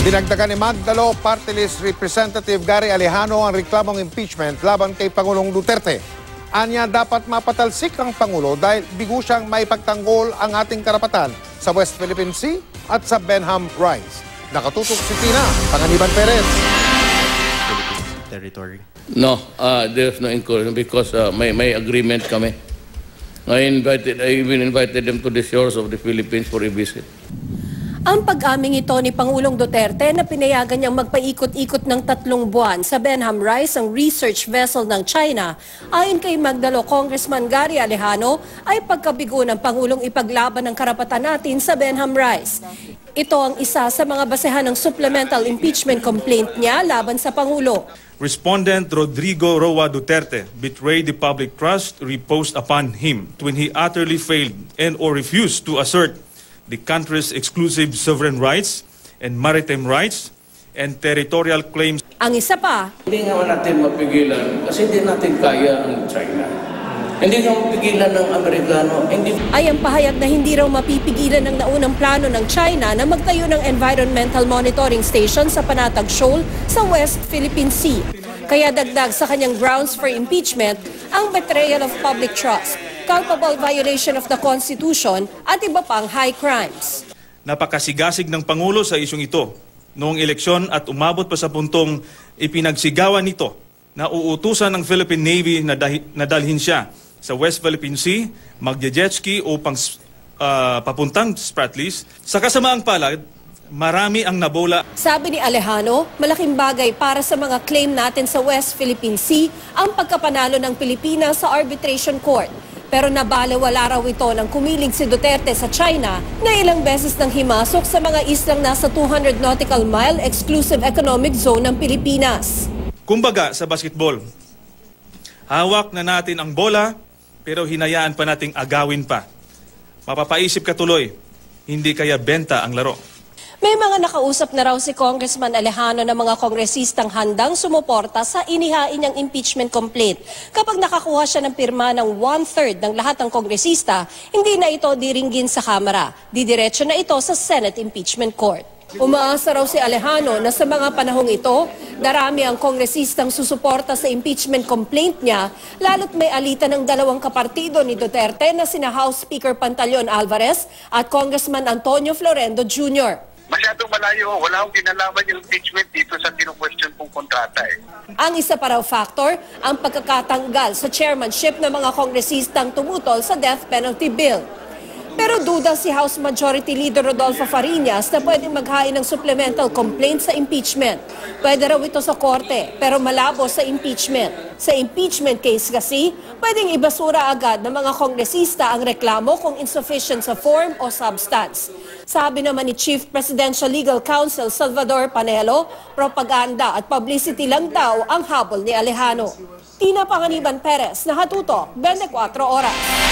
Dinagdagan ni Magdalo Party List Representative Gary Alejano ang reklamong impeachment laban kay Pangulong Duterte. Anya dapat mapatalsik ang Pangulo dahil bigo siyang maipagtanggol ang ating karapatan sa West Philippine Sea at sa Benham Rise. Nakatutok si Tina Panganiban Perez. Territory. No, there's no incursion because may agreement kami. I even invited them to the shores of the Philippines for a visit. Ang pag-aming ito ni Pangulong Duterte na pinayagan niyang magpaikot-ikot ng 3 buwan sa Benham Rise, ang research vessel ng China, ayon kay Magdalo Congressman Gary Alejano, ay pagkabigo ng Pangulong ipaglaban ang karapatan natin sa Benham Rise. Ito ang isa sa mga basehan ng supplemental impeachment complaint niya laban sa Pangulo. Respondent Rodrigo Roa Duterte betrayed the public trust reposed upon him when he utterly failed and or refused to assert the country's exclusive sovereign rights and maritime rights and territorial claims. Ang isa pa, Hindi nga natin mapigilan kasi hindi natin kaya ang China. Hindi nga mapigilan ng Amerikano. ay ang pahayag na hindi raw mapipigilan ng naunang plano ng China na magtayo ng environmental monitoring station sa Panatag Shoal sa West Philippine Sea. Kaya dagdag sa kanyang grounds for impeachment ang betrayal of public trust, culpable violation of the Constitution at iba pang high crimes. Napakasigasig ng Pangulo sa isyong ito noong eleksyon at umabot pa sa puntong ipinagsigawan nito na uutusan ng Philippine Navy na dalhin siya sa West Philippine Sea, magje-jetski upang papuntang Spratlys. Sa kasamaang palad, marami ang nabola. Sabi ni Alejano, malaking bagay para sa mga claim natin sa West Philippine Sea ang pagkapanalo ng Pilipinas sa arbitration court. Pero nabalewala raw ito ng kumiling si Duterte sa China na ilang beses nang himasok sa mga islang nasa 200 nautical mile exclusive economic zone ng Pilipinas. Kumbaga sa basketball, hawak na natin ang bola pero hinayaan pa nating agawin pa. Mapapaisip ka tuloy, hindi kaya benta ang laro. May mga nakausap na raw si Congressman Alejano ng mga kongresistang handang sumuporta sa inihain niyang impeachment complaint. Kapag nakakuha siya ng pirma ng 1/3 ng lahat ng kongresista, hindi na ito diringgin sa Kamara. Didiretso na ito sa Senate Impeachment Court. Umaasa raw si Alejano na sa mga panahong ito, darami ang kongresistang susuporta sa impeachment complaint niya, lalo't may alitan ng 2 kapartido ni Duterte na sina House Speaker Pantaleon Alvarez at Congressman Antonio Florendo Jr. Masyadong malayo. Wala akong ginalaman yung impeachment dito sa kinu-question pong kontrata eh. Ang isa pa raw factor, ang pagkakatanggal sa chairmanship ng mga kongresistang tumutol sa death penalty bill. Pero duda si House Majority Leader Rodolfo Fariñas na pwedeng maghain ng supplemental complaint sa impeachment. Pwede raw ito sa korte, pero malabo sa impeachment. Sa impeachment case kasi, pwedeng ibasura agad ng mga kongresista ang reklamo kung insufficient sa form o substance. Sabi naman ni Chief Presidential Legal Counsel Salvador Panelo, propaganda at publicity lang daw ang habol ni Alejano. Tina Panganiban Perez, nakatutok, 24 oras.